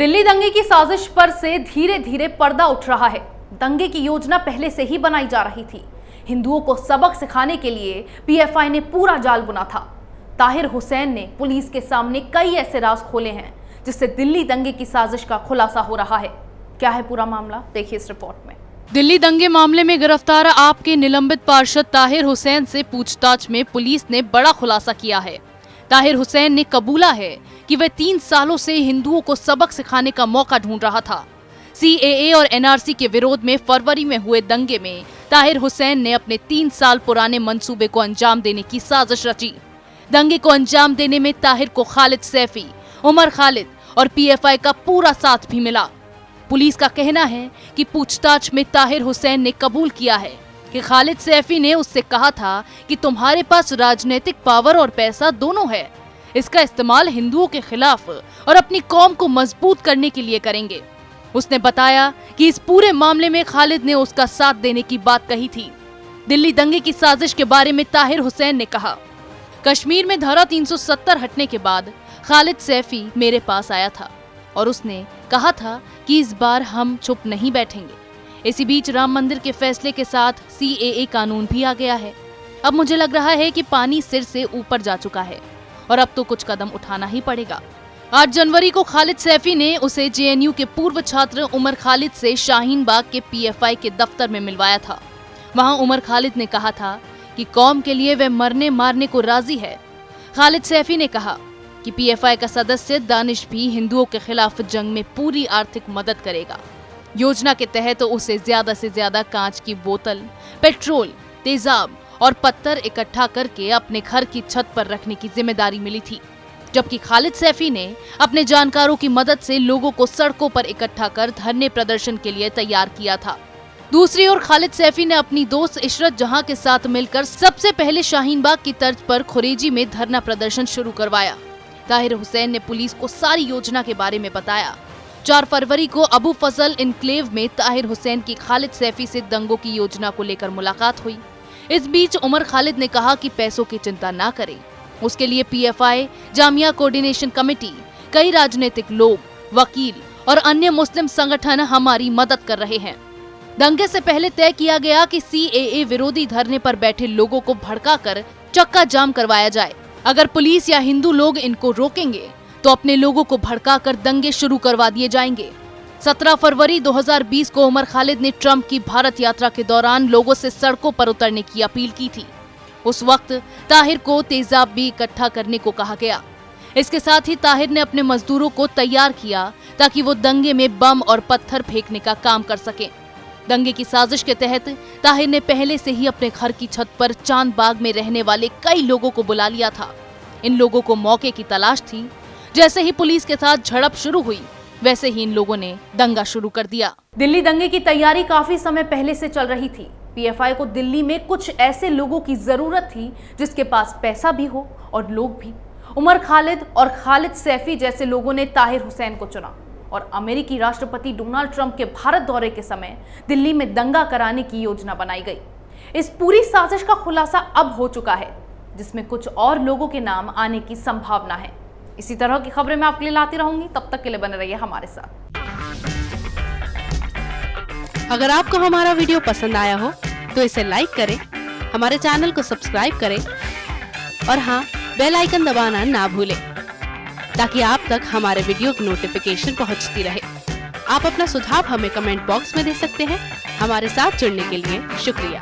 दिल्ली दंगे की साजिश पर से धीरे धीरे पर्दा उठ रहा है। दंगे की योजना पहले से ही बनाई जा रही थी। हिंदुओं को सबक सिखाने के लिए पीएफआई ने पूरा जाल बुना था। ताहिर हुसैन ने पुलिस के सामने कई ऐसे राज खोले हैं जिससे दिल्ली दंगे की साजिश का खुलासा हो रहा है। क्या है पूरा मामला, देखिए इस रिपोर्ट में। दिल्ली दंगे मामले में गिरफ्तार आप के निलंबित पार्षद ताहिर हुसैन से पूछताछ में पुलिस ने बड़ा खुलासा किया है। ताहिर हुसैन ने कबूला है कि वह 3 सालों से हिंदुओं को सबक सिखाने का मौका ढूंढ रहा था। सीएए और एनआरसी के विरोध में फरवरी में हुए दंगे में ताहिर हुसैन ने अपने 3 साल पुराने मंसूबे को अंजाम देने की साजिश रची। दंगे को अंजाम देने में ताहिर को खालिद सैफी, उमर खालिद और पीएफआई का पूरा साथ भी मिला। पुलिस का कहना है कि पूछताछ में ताहिर हुसैन ने कबूल किया है कि खालिद सैफी ने उससे कहा था कि तुम्हारे पास राजनीतिक पावर और पैसा दोनों है, इसका इस्तेमाल हिंदुओं के खिलाफ और अपनी कौम को मजबूत करने के लिए करेंगे। उसने बताया कि इस पूरे मामले में खालिद ने उसका साथ देने की बात कही थी। दिल्ली दंगे की साजिश के बारे में ताहिर हुसैन ने कहा, कश्मीर में धारा 370 हटने के बाद खालिद सैफी मेरे पास आया था और उसने कहा था कि इस बार हम चुप नहीं बैठेंगे। इसी बीच राम मंदिर के फैसले के साथ सीएए कानून भी आ गया है। अब मुझे लग रहा है कि पानी सिर से ऊपर जा चुका है और अब तो कुछ कदम उठाना ही पड़ेगा। 8 जनवरी को खालिद सैफी ने उसे जेएनयू के पूर्व छात्र उमर खालिद से शाहीन बाग के पीएफआई के दफ्तर में मिलवाया था। वहां उमर खालिद ने कहा था कि कौम के लिए वह मरने मारने को राजी है। खालिद सैफी ने कहा कि पीएफआई का सदस्य दानिश भी हिंदुओं के खिलाफ जंग में पूरी आर्थिक मदद करेगा। योजना के तहत उसे ज्यादा से ज्यादा कांच की बोतल, पेट्रोल, तेजाब और पत्थर इकट्ठा करके अपने घर की छत पर रखने की जिम्मेदारी मिली थी, जबकि खालिद सैफी ने अपने जानकारों की मदद से लोगों को सड़कों पर इकट्ठा कर धरने प्रदर्शन के लिए तैयार किया था। दूसरी ओर खालिद सैफी ने अपनी दोस्त इशरत जहां के साथ मिलकर सबसे पहले शाहीन बाग की तर्ज पर खुरेजी में धरना प्रदर्शन शुरू करवाया। ताहिर हुसैन ने पुलिस को सारी योजना के बारे में बताया। 4 फरवरी को अबू फजल इनक्लेव में ताहिर हुसैन की खालिद सैफी से दंगों की योजना को लेकर मुलाकात हुई। इस बीच उमर खालिद ने कहा कि पैसों की चिंता ना करें, उसके लिए पीएफआई, जामिया कोऑर्डिनेशन कमेटी, कई राजनीतिक लोग, वकील और अन्य मुस्लिम संगठन हमारी मदद कर रहे हैं। दंगे से पहले तय किया गया कि सीएए विरोधी धरने पर बैठे लोगों को भड़काकर चक्का जाम करवाया जाए। अगर पुलिस या हिंदू लोग इनको रोकेंगे तो अपने लोगों को भड़काकर दंगे शुरू करवा दिए जाएंगे। 17 फरवरी 2020 को उमर खालिद ने ट्रंप की भारत यात्रा के दौरान लोगों से सड़कों पर उतरने की अपील की थी। उस वक्त ताहिर को तेजाब भी इकट्ठा करने को कहा गया। इसके साथ ही ताहिर ने अपने मजदूरों को तैयार किया ताकि वो दंगे में बम और पत्थर फेंकने का काम कर सकें। दंगे की साजिश के तहत ताहिर ने पहले से ही अपने घर की छत पर चांद बाग में रहने वाले कई लोगों को बुला लिया था। इन लोगों को मौके की तलाश थी। जैसे ही पुलिस के साथ झड़प शुरू हुई, वैसे ही इन लोगों ने दंगा शुरू कर दिया। दिल्ली दंगे की तैयारी काफी समय पहले से चल रही थी। पीएफआई को दिल्ली में कुछ ऐसे लोगों की जरूरत थी जिसके पास पैसा भी हो और लोग भी। उमर खालिद और खालिद सैफी जैसे लोगों ने ताहिर हुसैन को चुना और अमेरिकी राष्ट्रपति डोनाल्ड ट्रंप के भारत दौरे के समय दिल्ली में दंगा कराने की योजना बनाई गई। इस पूरी साजिश का खुलासा अब हो चुका है, जिसमें कुछ और लोगों के नाम आने की संभावना है। इसी तरह की खबरें मैं आपके लिए लाती रहूंगी, तब तक के लिए बने रहिए हमारे साथ। अगर आपको हमारा वीडियो पसंद आया हो तो इसे लाइक करें, हमारे चैनल को सब्सक्राइब करें और हाँ, बेल आइकन दबाना ना भूलें ताकि आप तक हमारे वीडियो की नोटिफिकेशन पहुंचती रहे। आप अपना सुझाव हमें कमेंट बॉक्स में दे सकते हैं। हमारे साथ जुड़ने के लिए शुक्रिया।